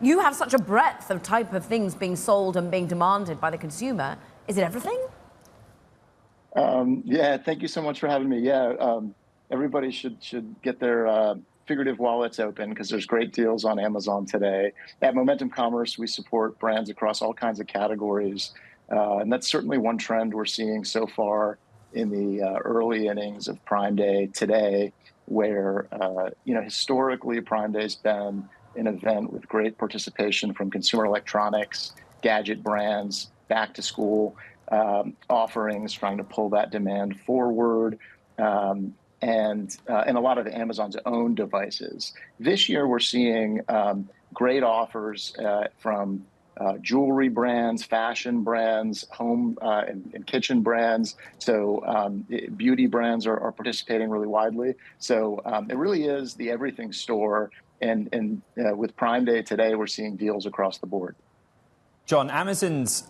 You have such a breadth of type of things being sold and being demanded by the consumer. Is it everything? Yeah, thank you so much for having me. Yeah, everybody should get their figurative wallets open because there's great deals on Amazon today. At Momentum Commerce, we support brands across all kinds of categories, and that's certainly one trend we're seeing so far in the early innings of Prime Day today, where historically Prime Day's been an event with great participation from consumer electronics, gadget brands, back to school offerings, trying to pull that demand forward, and a lot of Amazon's own devices. This year, we're seeing great offers from jewelry brands, fashion brands, home and kitchen brands. So beauty brands are participating really widely. So it really is the everything store. And with Prime Day today, we're seeing deals across the board. John, Amazon's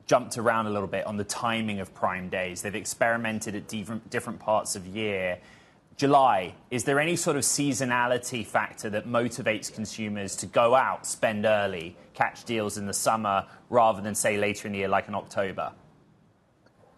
jumped around a little bit on the timing of Prime Days. They've experimented at different parts of year. July, is there any sort of seasonality factor that motivates consumers to go out, spend early, catch deals in the summer, rather than, say, later in the year, like in October?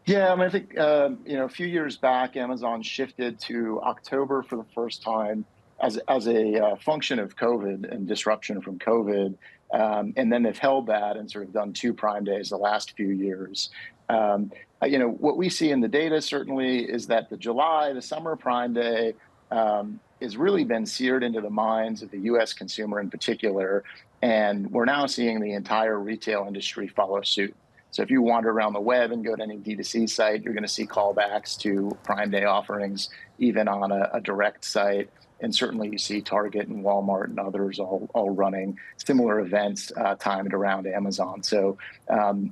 Yeah, I mean, I think, a few years back, Amazon shifted to October for the first time as a function of COVID and disruption from COVID. And then they've held that and sort of done 2 Prime Days the last few years. What we see in the data certainly is that the summer Prime Day has really been seared into the minds of the U.S. consumer in particular. And we're now seeing the entire retail industry follow suit. So if you wander around the web and go to any D2C site, you're going to see callbacks to Prime Day offerings, even on a direct site. And certainly you see Target and Walmart and others all running similar events timed around Amazon. So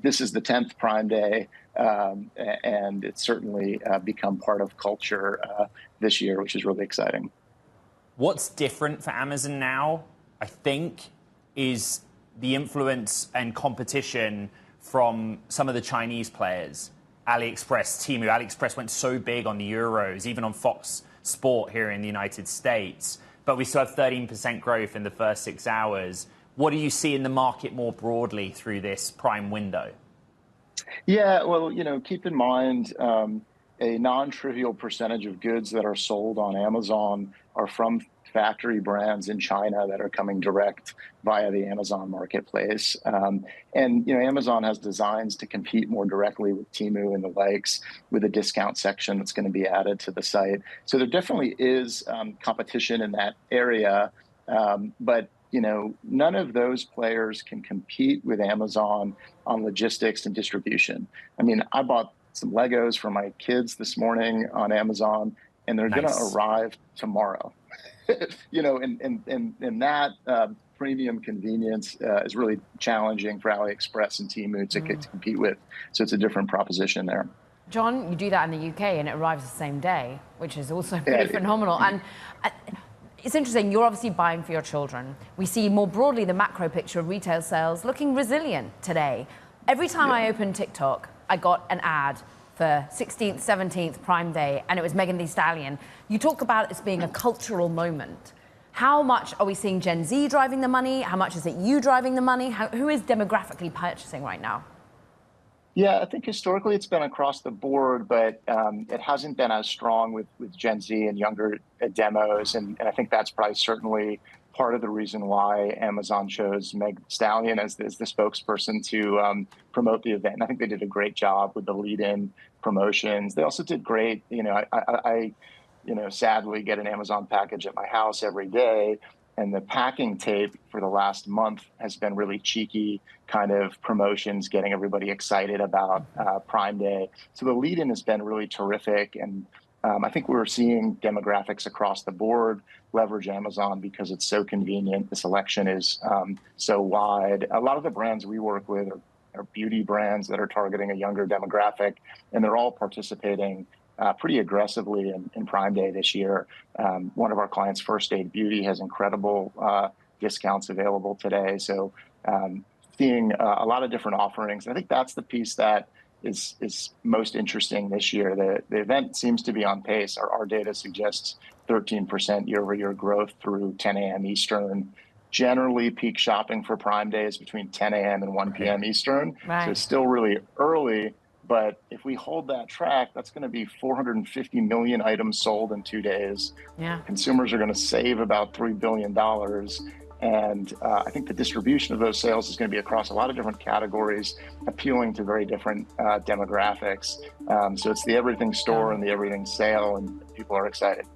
this is the 10th Prime Day, and it's certainly become part of culture this year, which is really exciting. What's different for Amazon now, I think, is the influence and competition from some of the Chinese players. AliExpress, Temu. AliExpress went so big on the Euros, even on Fox Sport here in the United States, but we still have 13% growth in the first 6 hours. What do you see in the market more broadly through this Prime window? Yeah, well, keep in mind a non-trivial percentage of goods that are sold on Amazon are from factory brands in China that are coming direct via the Amazon marketplace. And Amazon has designs to compete more directly with Temu and the likes, with a discount section that's going to be added to the site. So there definitely is competition in that area. But none of those players can compete with Amazon on logistics and distribution. I mean, I bought some Legos for my kids this morning on Amazon, and they're going to arrive tomorrow. And that premium convenience is really challenging for AliExpress and Temu to compete with. So it's a different proposition there. John, you do that in the UK and it arrives the same day, which is also pretty phenomenal. And it's interesting, you're obviously buying for your children. We see more broadly the macro picture of retail sales looking resilient today. Every time I open TikTok, I got an ad for 16th, 17th Prime Day, and it was Megan Thee Stallion. You talk about it as being a cultural moment. How much are we seeing Gen Z driving the money? How much is it you driving the money? Who is demographically purchasing right now? Yeah, I think historically it's been across the board, but it hasn't been as strong with Gen Z and younger demos. And I think that's probably certainly part of the reason why Amazon chose Meg Thee Stallion as the spokesperson to promote the event. And I think they did a great job with the lead-in promotions. They also did great. I sadly get an Amazon package at my house every day, and the packing tape for the last month has been really cheeky kind of promotions, getting everybody excited about Prime Day. So the lead-in has been really terrific. And I think we're seeing demographics across the board leverage Amazon because it's so convenient. The selection is so wide. A lot of the brands we work with are beauty brands that are targeting a younger demographic, and they're all participating pretty aggressively in Prime Day this year. One of our clients, First Aid Beauty, has incredible discounts available today. So seeing a lot of different offerings. I think that's the piece that is most interesting this year. The event seems to be on pace. Our data suggests 13% year-over-year growth through 10 a.m. Eastern. Generally, peak shopping for Prime Day is between 10 a.m. and 1 p.m. Eastern. Right. So it's still really early. But if we hold that track, that's going to be 450 million items sold in 2 days. Yeah. Consumers are going to save about $3 billion. And I think the distribution of those sales is going to be across a lot of different categories, appealing to very different demographics. So it's the everything store and the everything sale, and people are excited.